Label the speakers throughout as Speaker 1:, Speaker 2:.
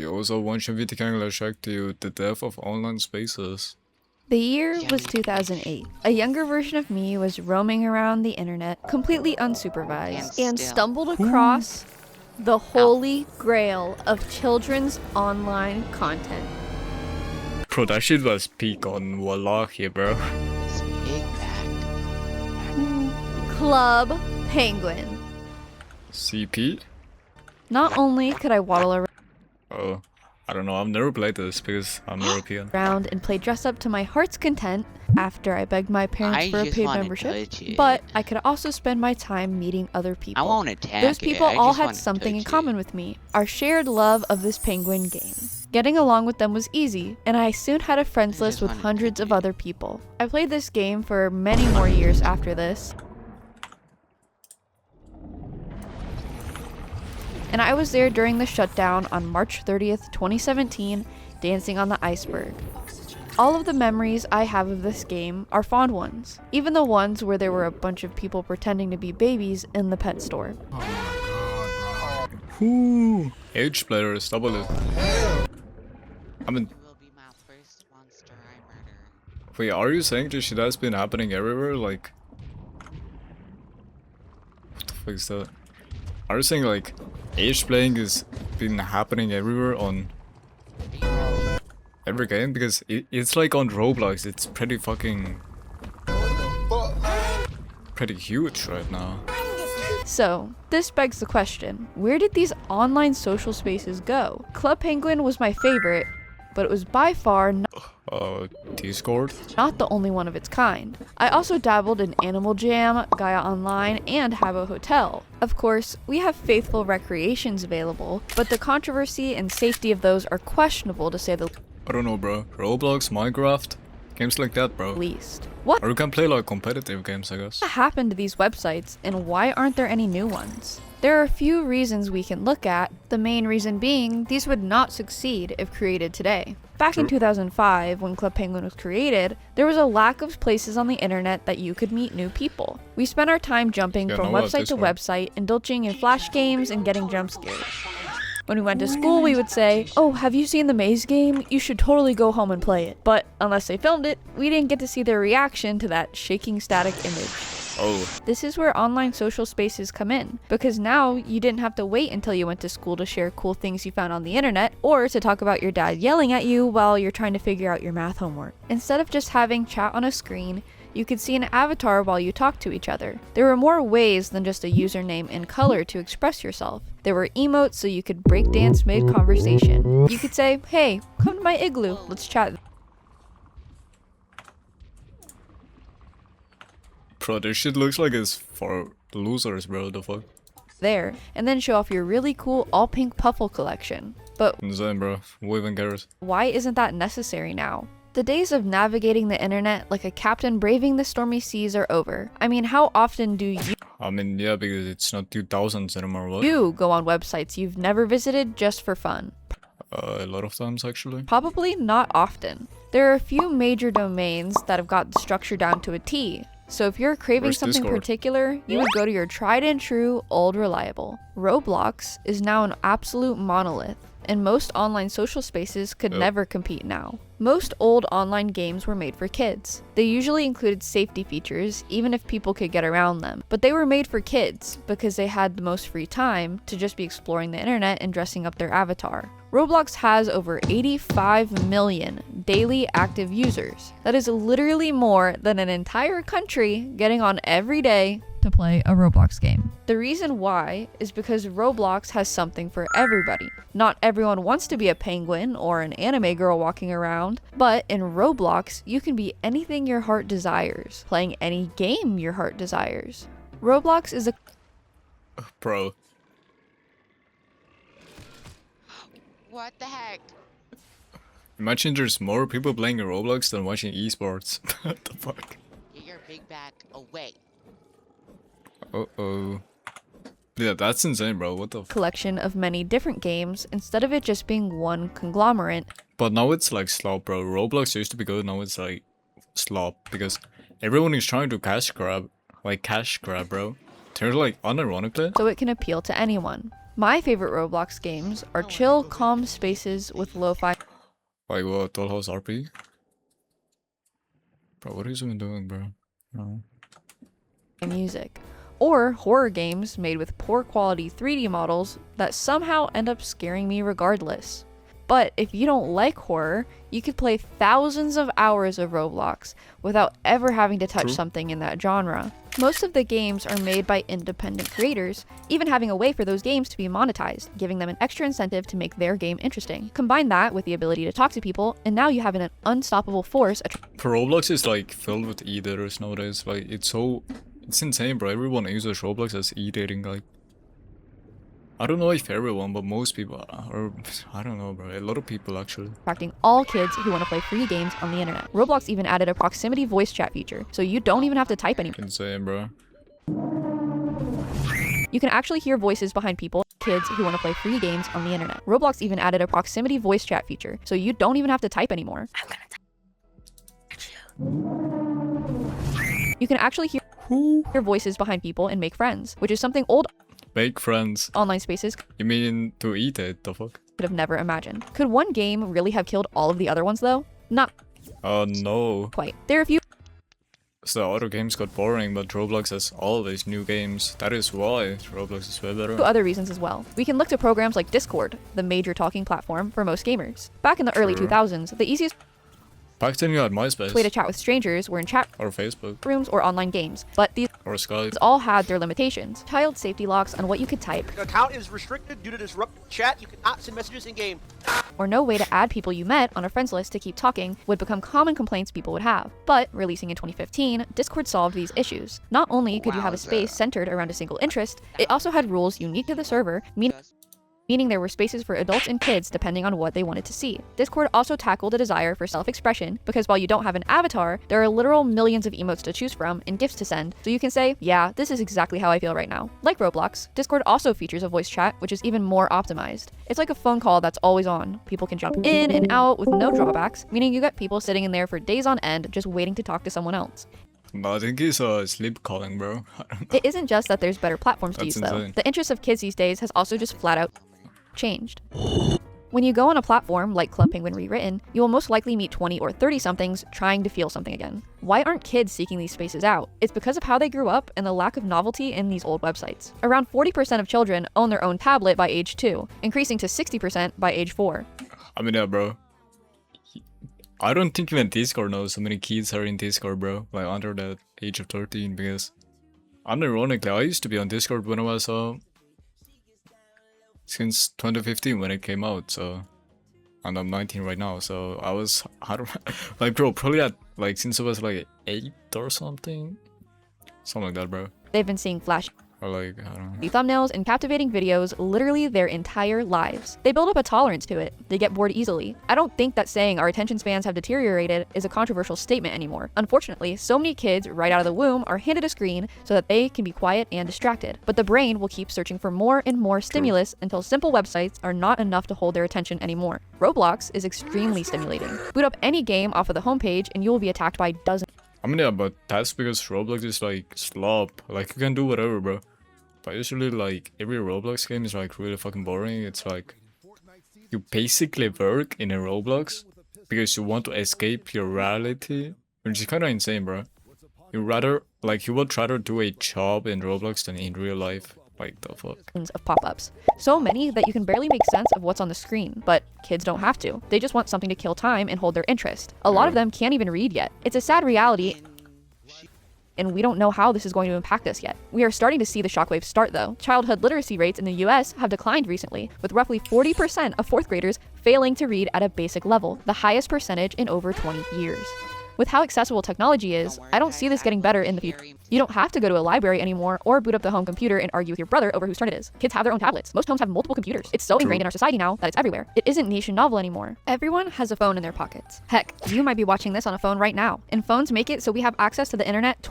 Speaker 1: You also want your video check to the death of online spaces.
Speaker 2: The year was 2008. A younger version of me was roaming around the internet, completely unsupervised, and stumbled across the holy grail of children's online content.
Speaker 1: Bro, that shit was peak on Wallachia, bro.
Speaker 2: Club Penguin.
Speaker 1: CP?
Speaker 2: Not only could I waddle
Speaker 1: Oh, I don't know, I've never played this because I'm European.
Speaker 2: around and play dress up to my heart's content after I begged my parents for a paid membership, but I could also spend my time meeting other people.
Speaker 3: I won't attack
Speaker 2: Those people all had
Speaker 3: want to
Speaker 2: something in
Speaker 3: touch
Speaker 2: common with me, our shared love of this penguin game. Getting along with them was easy, and I soon had a friends list with hundreds of other people. I played this game for many more years after this, and I was there during the shutdown on March 30th, 2017, dancing on the iceberg. All of the memories I have of this game are fond ones, even the ones where there were a bunch of people pretending to be babies in the pet store.
Speaker 1: Whoo! Age player is double it. I mean, wait, are you saying this shit has been happening everywhere? Like, what the fuck is that? Are you saying like age playing has been happening everywhere on every game? Because it's like on Roblox, it's pretty fucking pretty huge right now.
Speaker 2: So, this begs the question, where did these online social spaces go? Club Penguin was my favorite, but it was by far
Speaker 1: Discord?
Speaker 2: not the only one of its kind. I also dabbled in Animal Jam, Gaia Online, and Habbo Hotel. Of course, we have faithful recreations available, but the controversy and safety of those are questionable to say the
Speaker 1: I don't know, bro. Roblox, Minecraft, games like that, bro.
Speaker 2: least. What
Speaker 1: Or you can play like competitive games, I guess.
Speaker 2: happened to these websites, and why aren't there any new ones? There are a few reasons we can look at, the main reason being these would not succeed if created today. Back in 2005, when Club Penguin was created, there was a lack of places on the internet that you could meet new people. We spent our time jumping from website to website, indulging in flash games and getting jump scared. When we went to school, we would say, "Oh, have you seen the maze game? You should totally go home and play it." But unless they filmed it, we didn't get to see their reaction to that shaking static image.
Speaker 1: Oh.
Speaker 2: This is where online social spaces come in, because now you didn't have to wait until you went to school to share cool things you found on the internet, or to talk about your dad yelling at you while you're trying to figure out your math homework. Instead of just having chat on a screen, you could see an avatar while you talk to each other. There were more ways than just a username and color to express yourself. There were emotes so you could break dance mid-conversation. You could say, "Hey, come to my igloo, let's chat."
Speaker 1: Bro, this shit looks like it's for losers, bro. The fuck?
Speaker 2: There, and then show off your really cool all-pink puffle collection. But
Speaker 1: Insane, bro. Who even cares?
Speaker 2: why isn't that necessary now? The days of navigating the internet like a captain braving the stormy seas are over. I mean, how often do
Speaker 1: I mean, yeah, because it's not 2000s anymore, what?
Speaker 2: you go on websites you've never visited just for fun?
Speaker 1: A lot of times, actually.
Speaker 2: Probably not often. There are a few major domains that have got the structure down to a T. So if you're craving
Speaker 1: Where's
Speaker 2: something
Speaker 1: Discord?
Speaker 2: particular, you would go to your tried and true, old reliable. Roblox is now an absolute monolith, and most online social spaces could never compete now. Most old online games were made for kids. They usually included safety features, even if people could get around them. But they were made for kids because they had the most free time to just be exploring the internet and dressing up their avatar. Roblox has over 85 million daily active users. That is literally more than an entire country getting on every day to play a Roblox game. The reason why is because Roblox has something for everybody. Not everyone wants to be a penguin or an anime girl walking around, but in Roblox, you can be anything your heart desires, playing any game your heart desires. Roblox is a
Speaker 1: Bro.
Speaker 3: What the heck?
Speaker 1: Imagine there's more people playing Roblox than watching esports. What the fuck?
Speaker 3: Get your big back away.
Speaker 1: Uh-oh. Yeah, that's insane, bro. What the f-
Speaker 2: collection of many different games instead of it just being one conglomerate.
Speaker 1: But now it's like slop, bro. Roblox used to be good, now it's like slop. Because everyone is trying to cash grab. Like, cash grab, bro. They're like, unironically.
Speaker 2: So it can appeal to anyone. My favorite Roblox games are chill, calm spaces with lo-fi
Speaker 1: Like what, Dollhouse RP? Bro, what is even doing, bro? No.
Speaker 2: music, or horror games made with poor quality 3D models that somehow end up scaring me regardless. But if you don't like horror, you could play thousands of hours of Roblox without ever having to touch
Speaker 1: True.
Speaker 2: something in that genre. Most of the games are made by independent creators, even having a way for those games to be monetized, giving them an extra incentive to make their game interesting. Combine that with the ability to talk to people, and now you have an unstoppable force.
Speaker 1: Roblox is like filled with e-daters nowadays. Like it's insane, bro. Everyone uses Roblox as e-dating. Like, I don't know if everyone, but most people are. I don't know, bro. A lot of people actually.
Speaker 2: Attracting all kids who want to play free games on the internet. Roblox even added a proximity voice chat feature, so you don't even have to type anymore.
Speaker 1: Insane, bro.
Speaker 2: You can actually hear voices behind people, kids who want to play free games on the internet. Roblox even added a proximity voice chat feature, so you don't even have to type anymore. You can actually hear voices behind people and make friends, which is something old
Speaker 1: Make friends.
Speaker 2: online spaces
Speaker 1: You mean to eat it? The fuck?
Speaker 2: could have never imagined. Could one game really have killed all of the other ones though? Not
Speaker 1: Oh no.
Speaker 2: quite. There are a few
Speaker 1: So other games got boring, but Roblox has always new games. That is why Roblox is way better.
Speaker 2: other reasons as well. We can look to programs like Discord, the major talking platform for most gamers. Back in the early
Speaker 1: True.
Speaker 2: 2000s, the easiest
Speaker 1: Back then you had MySpace.
Speaker 2: way to chat with strangers were in chat
Speaker 1: Or Facebook.
Speaker 2: rooms or online games, but these
Speaker 1: Or Skype.
Speaker 2: all had their limitations. Child safety locks on what you could type,
Speaker 4: Your account is restricted due to disrupted chat. You cannot send messages in game.
Speaker 2: or no way to add people you met on a friends list to keep talking would become common complaints people would have. But releasing in 2015, Discord solved these issues. Not only could you have a space centered around a single interest, it also had rules unique to the server, meaning there were spaces for adults and kids depending on what they wanted to see. Discord also tackled a desire for self-expression, because while you don't have an avatar, there are literal millions of emotes to choose from and gifts to send, so you can say, yeah, this is exactly how I feel right now. Like Roblox, Discord also features a voice chat, which is even more optimized. It's like a phone call that's always on. People can jump in and out with no drawbacks, meaning you got people sitting in there for days on end just waiting to talk to someone else.
Speaker 1: No, I think he's sleep calling, bro. I don't know.
Speaker 2: It isn't just that there's better platforms to
Speaker 1: That's
Speaker 2: use though.
Speaker 1: insane.
Speaker 2: The interest of kids these days has also just flat out changed. When you go on a platform like Club Penguin Rewritten, you will most likely meet 20 or 30 somethings trying to feel something again. Why aren't kids seeking these spaces out? It's because of how they grew up and the lack of novelty in these old websites. Around 40% of children own their own tablet by age 2, increasing to 60% by age 4.
Speaker 1: I mean, yeah, bro. I don't think even Discord knows how many kids are in Discord, bro. Like under the age of 13, because unironically, I used to be on Discord when I was since 2015 when it came out, so, and I'm 19 right now, so I was, I don't, like, bro, probably at, like, since I was like 8 or something like that, bro.
Speaker 2: They've been seeing flashy
Speaker 1: Or like, I don't know.
Speaker 2: thumbnails and captivating videos literally their entire lives. They build up a tolerance to it. They get bored easily. I don't think that saying our attention spans have deteriorated is a controversial statement anymore. Unfortunately, so many kids right out of the womb are handed a screen so that they can be quiet and distracted. But the brain will keep searching for more and more stimulus until simple websites are not enough to hold their attention anymore. Roblox is extremely stimulating. Boot up any game off of the homepage and you will be attacked by dozens.
Speaker 1: I mean, yeah, but that's because Roblox is like slop. Like, you can do whatever, bro. But usually, like, every Roblox game is like really fucking boring. It's like, you basically work in a Roblox because you want to escape your reality, which is kind of insane, bro. You would rather do a job in Roblox than in real life. Like, the fuck.
Speaker 2: Of pop-ups. So many that you can barely make sense of what's on the screen, but kids don't have to. They just want something to kill time and hold their interest. A lot of them can't even read yet. It's a sad reality, and we don't know how this is going to impact us yet. We are starting to see the shockwaves start though. Childhood literacy rates in the US have declined recently, with roughly 40% of 4th graders failing to read at a basic level, the highest percentage in over 20 years. With how accessible technology is, I don't see this getting better in the future. You don't have to go to a library anymore or boot up the home computer and argue with your brother over whose turn it is. Kids have their own tablets. Most homes have multiple computers. It's so ingrained in our society now that it's everywhere. It isn't niche and novel anymore. Everyone has a phone in their pockets. Heck, you might be watching this on a phone right now. And phones make it so we have access to the internet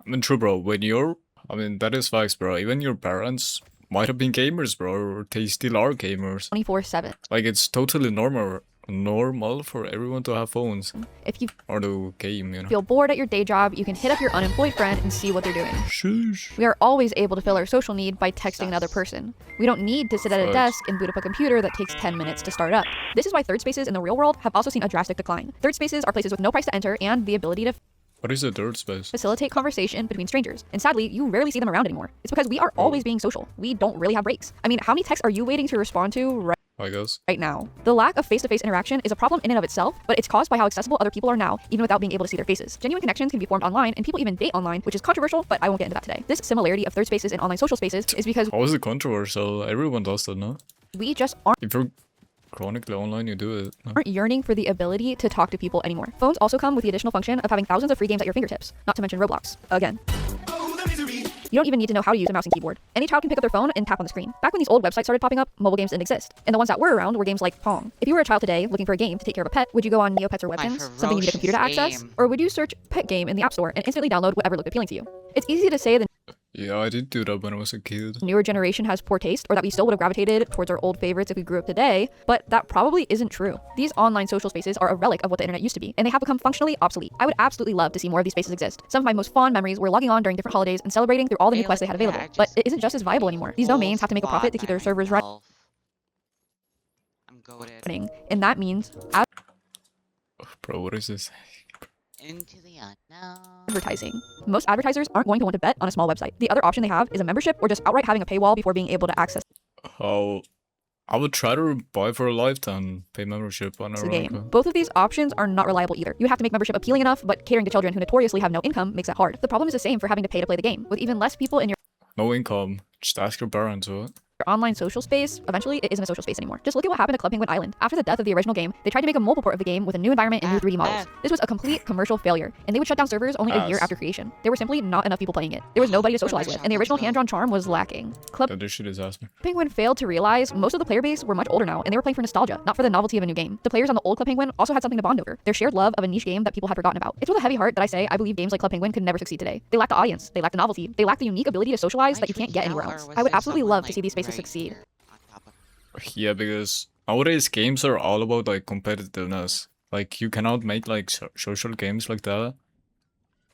Speaker 1: I mean, true, bro. That is facts, bro. Even your parents might have been gamers, bro, or they still are gamers.
Speaker 2: 24/7.
Speaker 1: Like, it's totally normal normal for everyone to have phones
Speaker 2: If you
Speaker 1: or to game, you know.
Speaker 2: feel bored at your day job, you can hit up your unemployed friend and see what they're doing.
Speaker 1: Sheesh.
Speaker 2: We are always able to fill our social need by texting another person. We don't need to sit at a
Speaker 1: Facts.
Speaker 2: desk and boot up a computer that takes 10 minutes to start up. This is why third spaces in the real world have also seen a drastic decline. Third spaces are places with no price to enter and the ability to
Speaker 1: What is the third space?
Speaker 2: facilitate conversation between strangers. And sadly, you rarely see them around anymore. It's because we are always being social. We don't really have breaks. I mean, how many texts are you waiting to respond to
Speaker 1: I guess.
Speaker 2: right now? The lack of face-to-face interaction is a problem in and of itself, but it's caused by how accessible other people are now, even without being able to see their faces. Genuine connections can be formed online, and people even date online, which is controversial, but I won't get into that today. This similarity of third spaces and online social spaces is because
Speaker 1: How is it controversial? Everyone does that, no?
Speaker 2: we just aren't
Speaker 1: If you're chronically online, you do it. No?
Speaker 2: yearning for the ability to talk to people anymore. Phones also come with the additional function of having thousands of free games at your fingertips, not to mention Roblox. Again. You don't even need to know how to use a mouse and keyboard. Any child can pick up their phone and tap on the screen. Back when these old websites started popping up, mobile games didn't exist. And the ones that were around were games like Pong. If you were a child today looking for a game to take care of a pet, would you go on Neopets or Webkins, something you need a computer to access?
Speaker 3: game.
Speaker 2: Or would you search pet game in the App Store and instantly download whatever looked appealing to you? It's easy to say the
Speaker 1: Yeah, I did do that when I was a kid.
Speaker 2: newer generation has poor taste, or that we still would have gravitated towards our old favorites if we grew up today, but that probably isn't true. These online social spaces are a relic of what the internet used to be, and they have become functionally obsolete. I would absolutely love to see more of these spaces exist. Some of my most fond memories were logging on during different holidays and celebrating through all the new quests they had available, but it isn't just as viable anymore. These domains have to make a profit to keep their servers
Speaker 3: I'm goated.
Speaker 2: running, and that means
Speaker 1: Bro, what is this?
Speaker 3: Into the unknown.
Speaker 2: advertising. Most advertisers aren't going to want to bet on a small website. The other option they have is a membership or just outright having a paywall before being able to access
Speaker 1: How... I would try to buy for a lifetime, pay membership on
Speaker 2: the game.
Speaker 1: a
Speaker 2: Both of these options are not reliable either. You have to make membership appealing enough, but catering to children who notoriously have no income makes it hard. The problem is the same for having to pay to play the game. With even less people in your
Speaker 1: No income. Just ask your parents, what?
Speaker 2: online social space, eventually it isn't a social space anymore. Just look at what happened to Club Penguin Island. After the death of the original game, they tried to make a mobile port of the game with a new environment and new 3D models. This was a complete commercial failure, and they would shut down servers only a year after creation. There were simply not enough people playing it. There was nobody to socialize with, and the original hand-drawn charm was lacking. Club
Speaker 1: Yeah, this shit is ass.
Speaker 2: Penguin failed to realize most of the player base were much older now, and they were playing for nostalgia, not for the novelty of a new game. The players on the old Club Penguin also had something to bond over, their shared love of a niche game that people had forgotten about. It's with a heavy heart that I say I believe games like Club Penguin could never succeed today. They lack the audience, they lack the novelty, they lack the unique ability to socialize that you can't get anywhere else. I would absolutely love to see these spaces succeed.
Speaker 1: Yeah, because nowadays games are all about like competitiveness. Like you cannot make like social games like that.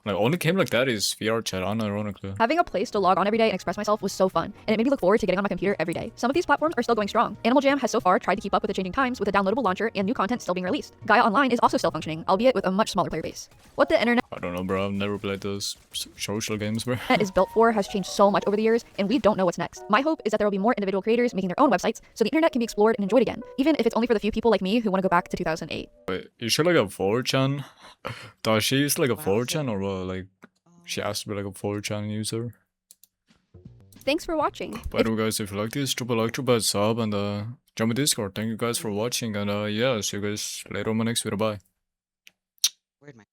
Speaker 1: Like only game like that is VR chat, unironically.
Speaker 2: Having a place to log on every day and express myself was so fun, and it made me look forward to getting on my computer every day. Some of these platforms are still going strong. Animal Jam has so far tried to keep up with the changing times with a downloadable launcher and new content still being released. Gaia Online is also still functioning, albeit with a much smaller player base. What the internet
Speaker 1: I don't know, bro. I've never played those social games, bro.
Speaker 2: is built for has changed so much over the years, and we don't know what's next. My hope is that there will be more individual creators making their own websites, so the internet can be explored and enjoyed again, even if it's only for the few people like me who want to go back to 2008.
Speaker 1: Wait, is she like a 4chan? Does she use like a 4chan or what? Like, she has to be like a 4chan user.
Speaker 2: Thanks for watching.
Speaker 1: By the way, guys, if you like this, drop a like, drop a sub, and join my Discord. Thank you guys for watching, and yeah, see you guys later on my next video. Bye.
Speaker 3: Where'd my